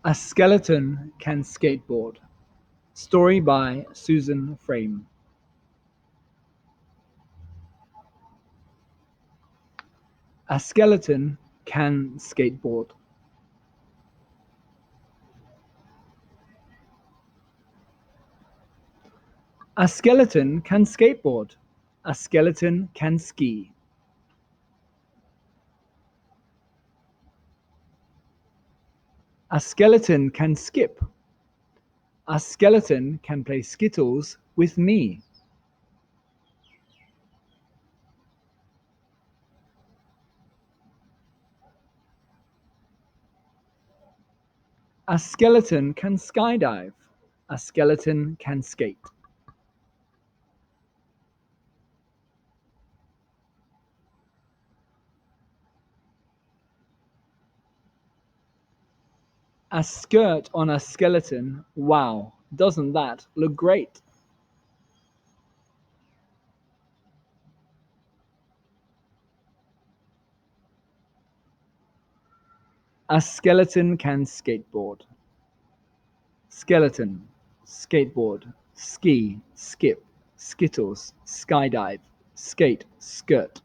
A skeleton can skateboard. Story by Susan Frame. A skeleton can skateboard. A skeleton can skateboard. A skeleton can ski. A skeleton can skip. A skeleton can play skittles with me. A skeleton can skydive. A skeleton can skate. A skirt on a skeleton. Wow, doesn't that look great? A skeleton can skateboard. Skeleton, skateboard, ski, skip, skittles, skydive, skate, skirt.